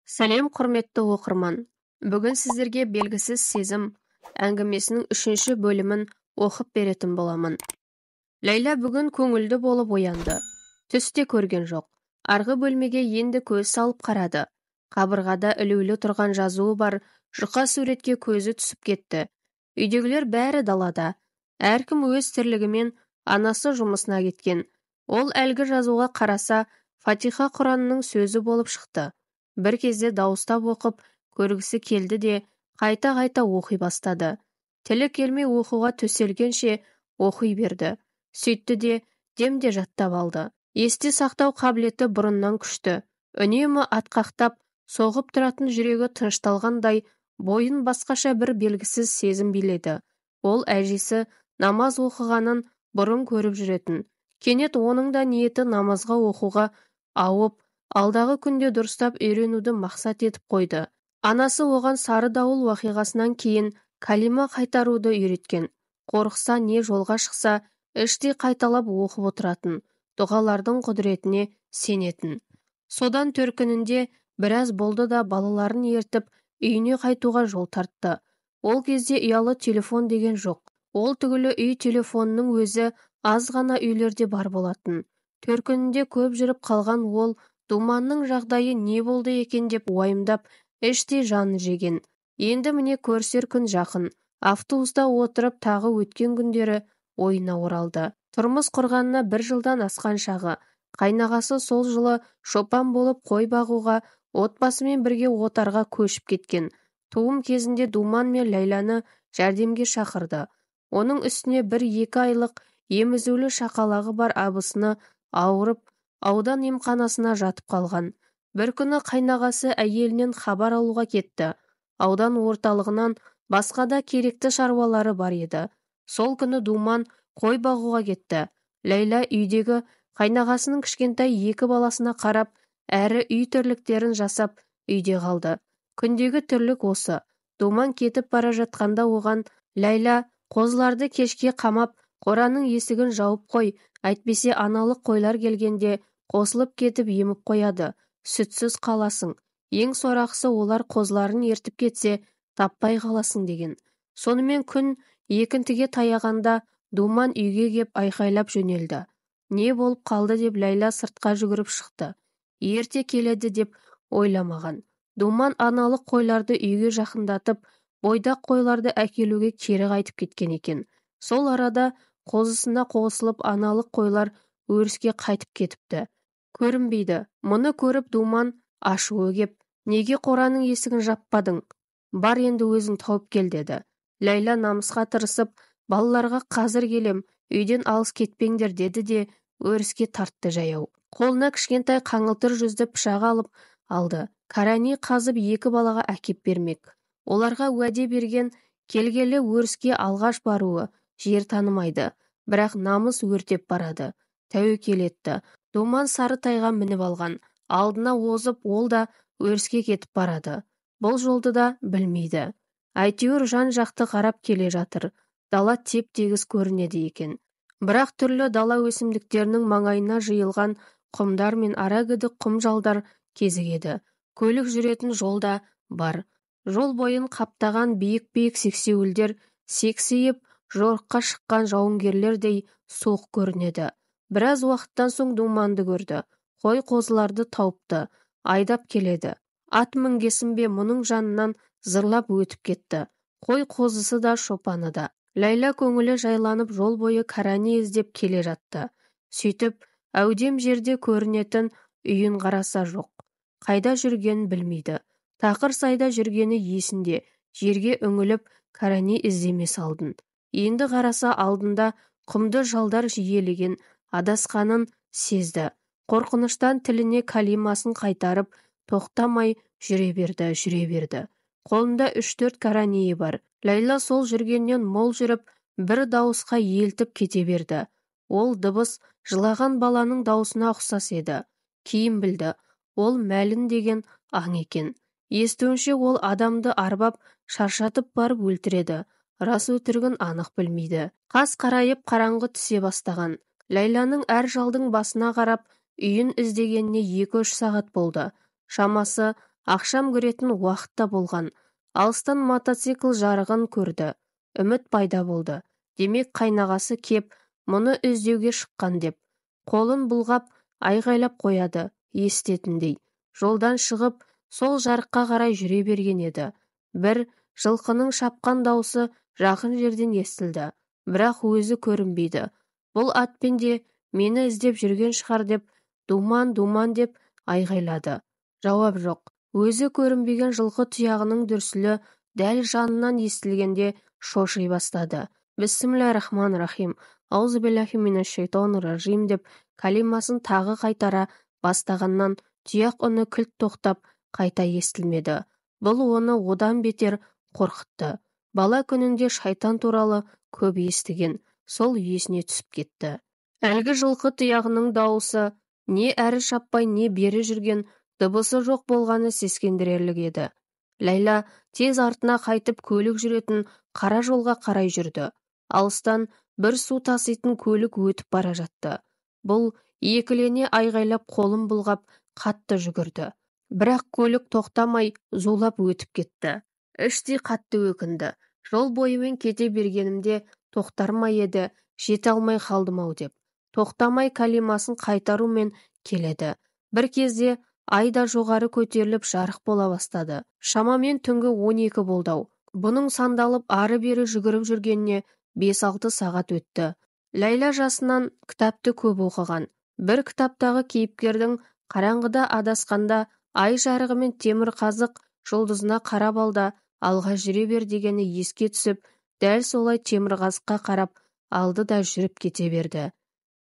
Сәлем құрметті оқырман. Бүгін сіздерге белгісіз сезім әңгімесінің 3-ші бөлімін оқып беретін боламын. Ләйла бүгін көңілді болып оянды. Түсте көрген жоқ. Арғы бөлмеге енді көз салып қарады. Қабырғада ілулі тұрған жазуы бар жұқа суретке көзі түсіп кетті. Үйдегілер бәрі далада. Әркім өз тірлігімен, анасы жұмысына кеткен. Ол әлгі жазуға қараса, Фатиха Құранның сөзі болып шықты. Бір кезде дауыстап оқып, көргісі келді де, қайта-қайта оқи бастады. Тілі келмей оқуға төселгенше оқи берді. Сөйтті де, демде жаттап алды. Есте сақтау қабілеті бұрыннан күшті. Үнемі атқақтап, соғып тұратын жүрегі тынышталғандай, бойын басқаша бір белгісіз сезім биледі. Ол әжесі намаз оқығанын бұрын көріп жүретін. Кенет оның да ниеті намазға оқуға ауып, алдағы күнде дұрыстап үйренуді мақсат етіп қойды. Анасы оған сары дауыл уақиғасынан кейін калима қайтаруды үйреткен. Қорықса не жолға шықса, іштей қайталап оқып отыратын. Дұғалардың құдіретіне сенетін. Содан төркінінде біраз болды да балаларын ертіп, үйіне қайтуға жол тартты. Ол кезде ұялы телефон деген жоқ. Ол түгілі үй телефонының өзі аз ғана үйлерде бар болатын. Төркінінде көп жүріп қалған ол, Думанның жағдайы не болды екен деп уайымдап, іштей жаны жеген. Енді міне көрсер күн жақын. Автобуста отырып тағы өткен күндері ойына оралды. Тұрмыс құрғанына 1 жылдан асқан шағы. Қайнағасы сол жылы шопан болып қой бағуға, отбасымен бірге отарға көшіп кеткен. Туым кезінде Думан мен Ләйланы жәрдемге шақырды. Оның үстіне 1-2 айлық емізулі шақалағы бар абысыны ауырып, аудан емханасына жатып қалған. Бір күні қайнағасы әйелінен хабар алуға кетті. Аудан орталығынан басқа да керекті шаруалары бар еді. Сол күні Думан қой бағуға кетті. Ләйла үйдегі қайнағасының кішкентай 2 баласына қарап, әрі үй тірліктерін жасап үйде қалды. Күндегі тірлік осы. Думан кетіп бара жатқанда оған, Ләйла, қозыларды кешке қамап, қораның есігін жауып қой, әйтпесе аналық қойлар келгенде қосылып кетіп еміп қояды, сүтсіз қаласың. Ең сорақысы олар қозыларын ертіп кетсе, таппай қаласың деген. Сонымен күн екінтіге таяғанда Думан үйге кеп айқайлап жөнелді. Не болып қалды деп Ләйла сыртқа жүгіріп шықты. Ерте келеді деп ойламаған. Думан аналық қойларды үйге жақындатып, бойдақ қойларды әкелуге кері қайтып кеткен екен. Сол арада қозысына қосылып аналық қойлар өріске қайтып кетіпті. Көрінбейді. Мұны көріп Думан ашуы кеп, неге қораның есігін жаппадың? Бар енді өзің тауып кел деді. Ләйла намысқа тырысып, балаларға қазір келем, үйден алыс кетпеңдер деді де өріске тартты жаяу. Қолына кішкентай қаңылтыр жүзді пышағы алды. Карани қазып 2 балаға әкеп бермек. Оларға уәде берген, келгелі өріске алғаш баруы, жер танымайды. Бірақ намыс өртеп барады. Тәуекел етті. Думан сары тайға мініп алған. Алдына озып, ол да өріске кетіп барады. Бұл жолды да білмейді. Әйтеуір жан-жақты қарап келе жатыр. Дала теп-тегіс көрінеді екен. Бірақ түрлі дала өсімдіктерінің маңайына жиылған құмдар мен арагідік құм жалдар кезігеді. Көлік жүретін жолда бар. Жол бойын қаптаған биік-биік сексеуілдер сексейіп, жорыққа шыққан жауынгерлердей суық көрінеді. Біраз уақыттан соң Думанды көрді. Қой қозыларды тауыпты. Айдап келеді. Ат мінгесін бе мұның жанынан зырлап өтіп кетті. Қой қозысы да шопаны да. Ләйла көңілі жайланып жол бойы Карани іздеп келе жатты. Сөйтіп, әудем жерде көрінетін үйін қараса жоқ. Қайда жүргенін білмейді. Тақыр сайда жүргені есінде. Жерге үңіліп, Карани іздеме салдын. Енді қараса алдында құмды жалдар жиелеген, адасқанын сезді. Қорқыныштан тіліне калимасын қайтарып, тоқтамай жүре берді. Қолында 3-4 каранейі бар. Ләйла сол жүргеннен мол жүріп, бір дауысқа елтіп кете берді. Ол дыбыс жылаған баланың дауысына ұқсас еді. Кейін білді, ол мәлін деген аң екен. Естуінше ол адамды арбап, шаршатып барып өлтіреді. Рас өтірігін анық білмейді. Қас қарайып қараңғы түсе бастаған. Ләйланың әр жалдың басына қарап, үйін іздегеніне 2-3 сағат болды. Шамасы Ақшам көретін уақытта болған. Алыстан мотоцикл жарығын көрді. Үміт пайда болды. Демек қайнағасы кеп, мұны іздеуге шыққан деп. Қолын бұлғап, айғайлап қояды, естетіндей. Жолдан шығып, сол жарыққа қарай жүре берген еді. Бір жылқының шапқан даусы жақын жерден естілді. Бірақ өзі көрінбейді. Бұл атпен де мені іздеп жүрген шығар деп, думан деп айғайлады. Жауап жоқ. Өзі көрінбеген жылқы тұяғының дүрсілі дәл жанынан естілгенде шоши бастады. Бисмиллахир-рахманир-рахим. Аузубиллахи минаш-шайтонир-ражим деп калимасын тағы қайтара бастағаннан тұяқ үні кілт тоқтап қайта естілмеді. Бұл оны одан бетер қорқытты. Бала күнінде шайтан туралы көп естіген, сол есіне түсіп кетті. Әлгі жылқы тұяғының дауысы не әрі шаппай, не бері жүрген, дыбысы жоқ болғаны сескендірерлік еді. Ләйла тез артына қайтып көлік жүретін қара жолға қарай жүрді. Алыстан бір су таситын көлік өтіп бара жатты. Бұл екілене айғайлап қолын бұлғап қатты жүгірді. Бірақ көлік тоқтамай зулап өтіп кетті. Іштей қатты өкінді. Жол бойымен кете бергенімде тоқтар ма еді, жете алмай қалдым-ау деп. Тоқтамай калимасын қайтарумен келеді. Бір кезде ай да жоғары көтеріліп жарық бола бастады. Шамамен түнгі 12 болды-ау. Бұның сандалып ары-бері жүгіріп жүргеніне 5-6 сағат өтті. Ләйла жасынан кітапты көп оқыған. Бір кітаптағы кейіпкердің қараңғыда адасқанда ай жарығы мен темір қазық жұлдызына қарап алда алға жүре бер дегені еске түсіп, дәл солай темір қазыққа қарап алды да жүріп кете берді.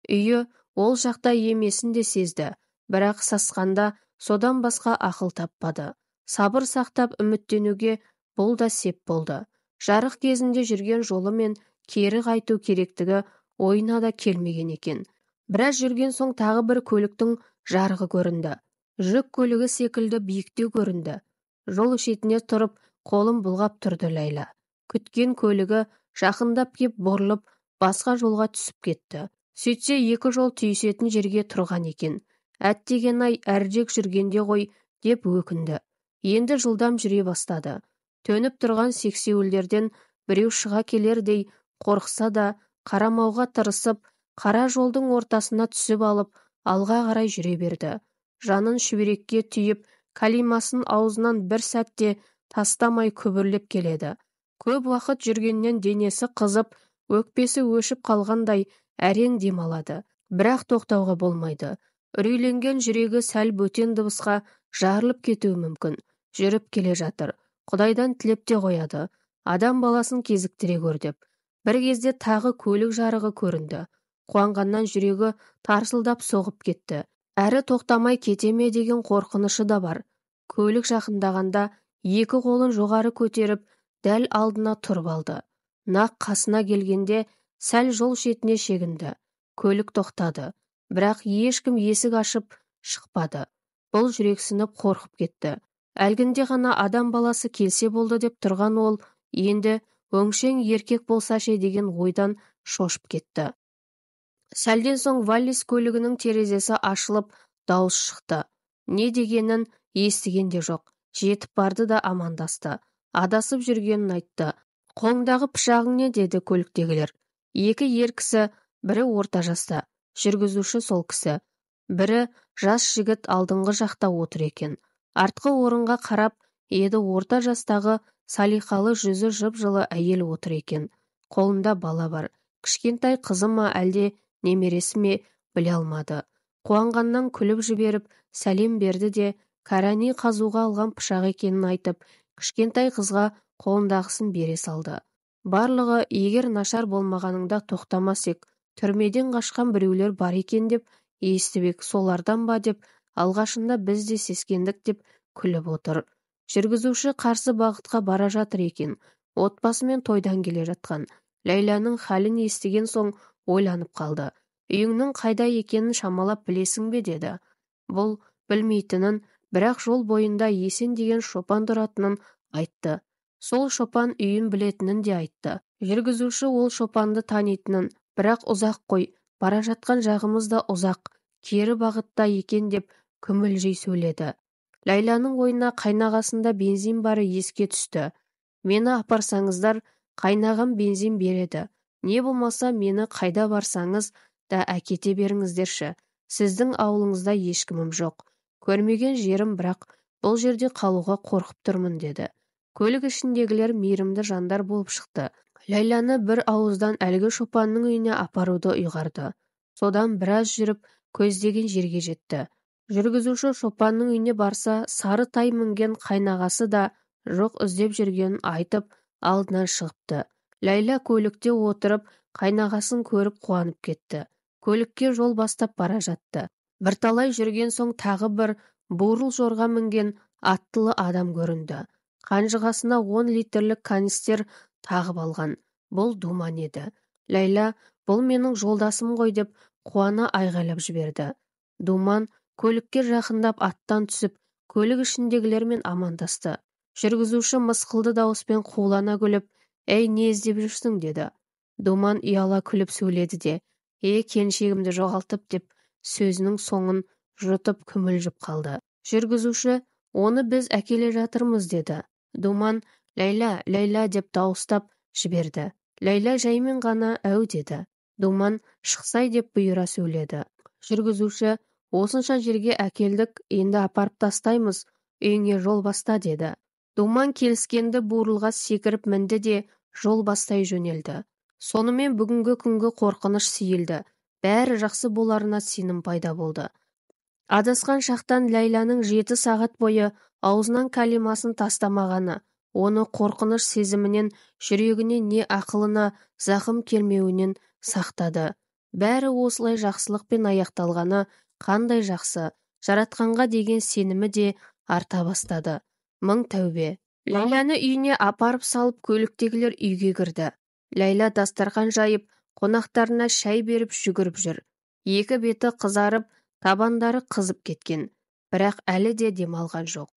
Үйі ол жақта емесін де сезді, бірақ сасқанда содан басқа ақыл таппады. Сабыр сақтап үміттенуге бұл да сеп болды. Жарық кезінде жүрген жолы мен кері қайту керектігі ойына да келмеген екен. Біраз жүрген соң тағы бір көліктің жарығы көрінді. Жүк көлігі секілді биікте көрінді. Жол шетіне тұрып, қолын бұлғап тұрды Ләйла. Күткен көлігі жақындап кеп бұрылып, басқа жолға түсіп кетті. Сөйтсе екі жол түйісетін жерге тұрған екен. Әттеген-ай, әрірек жүргенде ғой деп өкінді. Енді жылдам жүре бастады. Төніп тұрған сексеуілдерден біреу шыға келердей қорықса да, қарамауға тырысып, қара жолдың ортасына түсіп алып, алға қарай жүре берді. Жанын шүберекке түйіп, калимасын аузынан бір сәтте тастамай күбірлеп келеді. Көп уақыт жүргеннен денесі қызып, өкпесі өшіп қалғандай әрең демалады. Бірақ тоқтауға болмайды. Үрейленген жүрегі сәл бөтен дыбысқа жарылып кетуі мүмкін. Жүріп келе жатыр. Құдайдан тілеп те қояды. Адам баласын кезіктіре көр деп. Бір кезде тағы көлік жарығы көрінді. Қуанғаннан жүрегі тарсылдап соғып кетті. Әрі тоқтамай кетеме деген қорқынышы да бар. Көлік жақындағанда екі қолын жоғары көтеріп, дәл алдына тұрып алды. Нақ қасына келгенде сәл жол шетіне шегінді. Көлік тоқтады. Бірақ ешкім есік ашып шықпады. Бұл жүрексініп қорқып кетті. Әлгінде ғана адам баласы келсе болды деп тұрған ол, енді өңшең еркек болса ше деген ойдан шошып кетті. Сәлден соң Валлис көлігінің терезесі ашылып, дауыс шықты. Не дегенін естіген де жоқ. Жетіп барды да амандасты. Адасып жүргенін айтты. Қолыңдағы пышағың не, деді көліктегілер. Екі ер кісі, бірі орта жаста, жүргізуші сол кісі. Бірі жас жігіт алдыңғы жақта отыр екен. Артқы орынға қарап еді, орта жастағы салиқалы жүзі жып-жылы әйел отыр екен. Қолында бала бар. Кішкентай қызы ма әлде немересі ме біле алмады. Қуанғаннан күліп жіберіп сәлем берді де, кәрәни қазуға алған пышақ екенін айтып, кішкентай қызға қолындағысын бере салды. Барлығы, егер нашар болмағаныңда тоқтамас ек, түрмеден қашқан біреулер бар екен деп естібек, солардан ба деп, алғашында біз де сескендік деп күліп отыр. Жүргізуші қарсы бағытқа бара жатыр екен. Отбасымен тойдан келе жатқан. Ләйланың хәлін естіген соң ойланып қалды. Үйіңнің қайда екенін шамалап білесің бе, деді. Бұл білмейтінін, бірақ жол бойында Есен деген шопан тұратынын айтты. Сол шопан үйін білетінін де айтты. Жүргізуші ол шопанды танитынын, бірақ ұзақ қой, бара жатқан жағымыз да ұзақ, кері бағытта екен деп күмілжей сөйледі. Ләйланың ойына қайнағасында бензин бары еске түсті. Мені апарсаңыздар, қайнағам бензин береді. Не болмаса мені қайда барсаңыз да әкете беріңіздерші. Сіздің ауылыңызда ешкімім жоқ. Көрмеген жерім, бірақ бұл жерде қалуға қорқып тұрмын, деді. Көлік ішіндегілер мейірімді жандар болып шықты. Ләйланы бір ауыздан әлгі шопанның үйіне апаруды ұйғарды. Содан біраз жүріп, көздеген жерге жетті. Жүргізуші шопанның үйіне барса, сары тай мінген қайнағасы да жоқ іздеп жүргенін айтып, алдынан шығыпты. Ләйла көлікте отырып, қайнағасын көріп қуанып кетті. Көлікке жол бастап бара жатты. Бірталай жүрген соң тағы бір бурыл жорға мінген аттылы адам көрінді. Қанжығасына 10 литрлік канистер тағып алған. Бұл Думан еді. Ләйла, бұл менің жолдасым ғой деп қуана айғайлап жіберді. Думан көлікке жақындап аттан түсіп, көлік ішіндегілермен амандасты. Жүргізуші мысқылды дауыспен қулана күліп, «Ей, не іздеп жүрсің?» деді. Думан ұяла күліп сөйледі де, келіншегімді жоғалтып» деп сөзінің соңын жұтып күмілжіп қалды. Жүргізуші, «Оны біз әкеле жатырмыз» деді. Думан, «Ләйла, Ләйла» деп дауыстап жіберді. Ләйла жаймен ғана «Әу» деді. Думан, «Шықсай» деп бұйыра сөйледі. Жүргізуші, «Осынша жерге әкелдік, енді апарып тастаймыз, үйіңе жол баста» деді. Думан келіскенді бурылға секіріп мінді де жол бастай жөнелді. Сонымен бүгінгі күнгі қорқыныш сейілді. Бәрі жақсы боларына сенім пайда болды. Адасқан шақтан Ләйланың 7 сағат бойы аузынан кәлимасын тастамағаны, оны қорқыныш сезімінен, жүрегіне не ақылына зақым келмеуінен сақтады. Бәрі осылай жақсылықпен аяқталғаны қандай жақсы, жаратқанға деген сенімі де арта бастады. Мың тәубе. Ләйланы үйіне апарып салып, көліктегілер үйге кірді. Ләйла дастархан жайып, қонақтарына шай беріп жүгіріп жүр. Екі беті қызарып, табандары қызып кеткен. Бірақ әлі де демалған жоқ.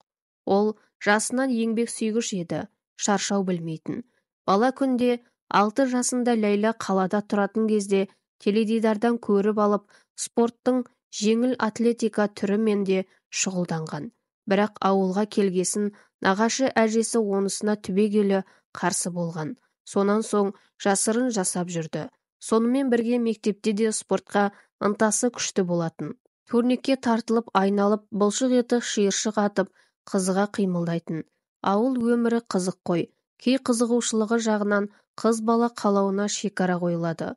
Ол жасынан еңбек сүйгіш еді, шаршау білмейтін. Бала күнде 6 жасында Ләйла қалада тұратын кезде теледидардан көріп алып, спорттың жеңіл атлетика түрімен де шұғылданған. Бірақ ауылға келгесін нағашы әжесі онысына түбегейлі қарсы болған. Сонан соң жасырын жасап жүрді. Сонымен бірге мектепте де спортқа ынтасы күшті болатын. Турникке тартылып айналып, бұлшық еті шиыршық атып, қызыға қимылдайтын. Ауыл өмірі қызық қой. Кей қызығушылығы жағынан қыз бала қалауына шекара қойылады.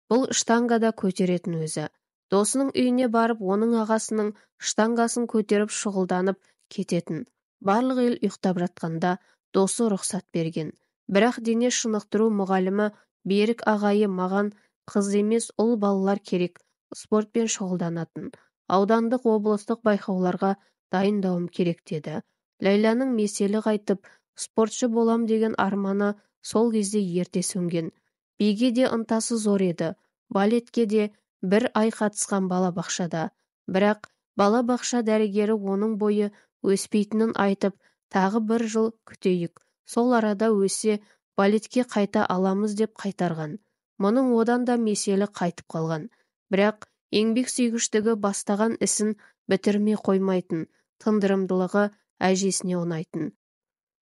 Бұл штангада көтеретін өзі. Досының үйіне барып, оның ағасының штангасын көтеріп шұғылданып кететін. Барлық ел ұйықтап жатқанда досы рұқсат берген. Бірақ дене шынықтыру мұғалімі Берік ағайы маған қыз емес ұл балалар керек, спортпен шұғылданатын. Аудандық облыстық байқауларға дайындауым керек деді. Ләйланың меселі қайтып, спортшы болам деген арманы сол кезде ерте сөнген. Биге де ынтасы зор еді. Балетке де 1 ай қатысқан балабақшада. Бірақ балабақша дәрігері оның бойы өспейтінін айтып, тағы 1 жыл күтейік. Сол арада өссе, балетке қайта аламыз деп қайтарған. Мұның одан да меселі қайтып қалған. Бірақ еңбек сүйгіштігі бастаған ісін бітірмей қоймайтын, тындырымдылығы әжесіне ұнайтын.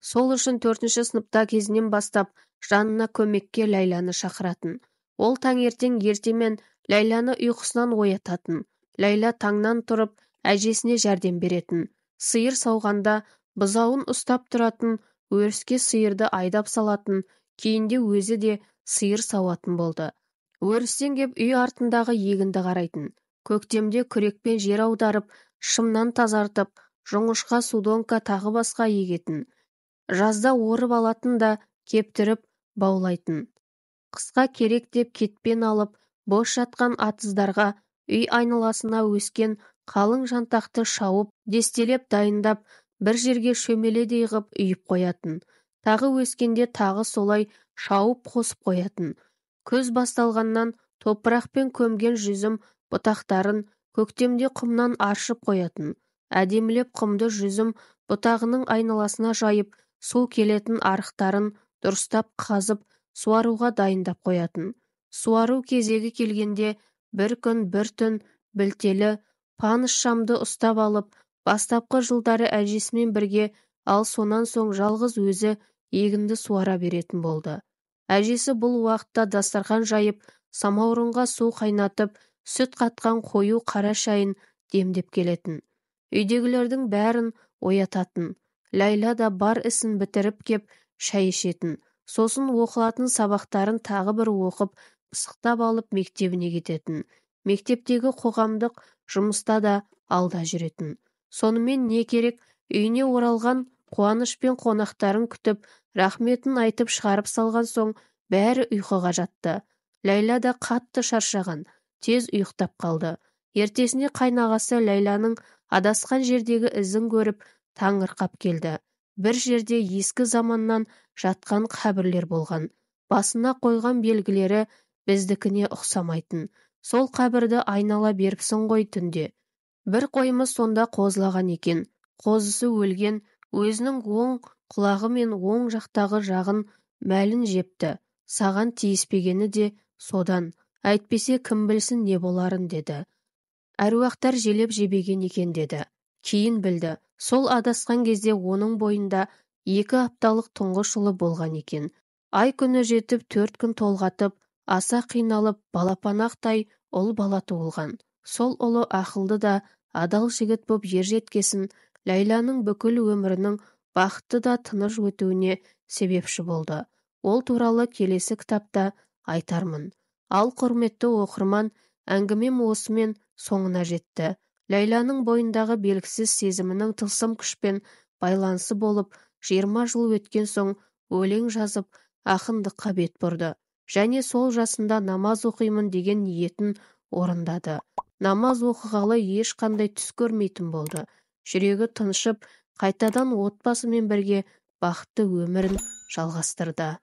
Сол үшін 4-ші сыныпта кезінен бастап жанына көмекке Ләйланы шақыратын. Ол таңертең ертемен Ләйланы ұйқысынан оятатын. Ләйла таңнан тұрып, әжесіне жәрдем беретін. Сиыр сауғанда бұзауын ұстап тұратын, өріске сиырды айдап салатын, кейінде өзі де сиыр сауатын болды. Өрістен кеп үй артындағы егінді қарайтын. Көктемде күрекпен жер аударып, шымнан тазартып, жоңышқа, судонка тағы басқа егетін. Жазда орып алатын да кептіріп баулайтын. Қысқа керек деп кетпен алып, бос жатқан атыздарға үй айналасына өскен қалың жантақты шауып, дестелеп дайындап, бір жерге шөмеледей ғып үйіп қоятын. Тағы өскенде тағы солай шауып қосып қоятын. Күз басталғаннан топырақпен көмген жүзім бұтақтарын көктемде құмнан аршып қоятын. Әдемілеп құмды жүзім бұтағының айналасына жайып, су келетін арықтарын дұрыстап қазып, суаруға дайындап қоятын. Суару кезегі келгенде бір күн бір түн білтелі паныш шамды ұстап алып, Бастапқы жылдары әжесімен бірге, ал сонан соң жалғыз өзі егінді суара беретін болды. Әжесі бұл уақытта дастархан жайып, самаурынға су қайнатып, сүт қатқан қою қара шайын демдеп келетін. Үйдегілердің бәрін оятатын. Ләйла да бар ісін бітіріп кеп шай ішетін. Сосын оқылатын сабақтарын тағы бір оқып, пысықтап алып мектебіне кететін. Мектептегі қоғамдық жұмыста да алда жүретін. Сонымен не керек, үйіне оралған қуаныш пен қонақтарын күтіп, рахметін айтып шығарып салған соң, бәрі ұйқыға жатты. Ләйла да қатты шаршаған, тез ұйықтап қалды. Ертесіне қайнағасы Ләйланың адасқан жердегі ізін көріп, таңырқап келді. Бір жерде ескі заманнан жатқан қабірлер болған. Басына қойған белгілері біздікіне ұқсамайтын. Сол қабірді айнала беріпсің ғой түнде. Бір қойымыз сонда қозылаған екен. Қозысы өлген, өзінің оң құлағы мен оң жақтағы жағын мәлін жепті. Саған тиіспегені де содан. Әйтпесе кім білсін не боларын деді. Әруақтар желеп жебеген екен деді. Кейін білді, сол адасқан кезде оның бойында 2 апталық тұңғыш ұлы болған екен. Ай күні жетіп 4 күн толғатып, аса қиналып, балапанақтай ұл бала туылған. Сол ұлы ақылды да адал жігіт боп ер жеткесін, Ләйланың бүкіл өмірінің бақытты да тыныш өтуіне себепші болды. Ол туралы келесі кітапта айтармын. Ал құрметті оқырман, әңгімем осымен соңына жетті. Ләйланың бойындағы белгісіз сезімінің тылсым күшпен байланысы болып, 20 жыл өткен соң өлең жазып, ақындыққа бет бұрды. Және сол жасында намаз оқимын деген ниетін орындады. Намаз оқығалы ешқандай түс көрмейтін болды. Жүрегі тыншып, қайтадан отбасымен бірге бақытты өмірін жалғастырды.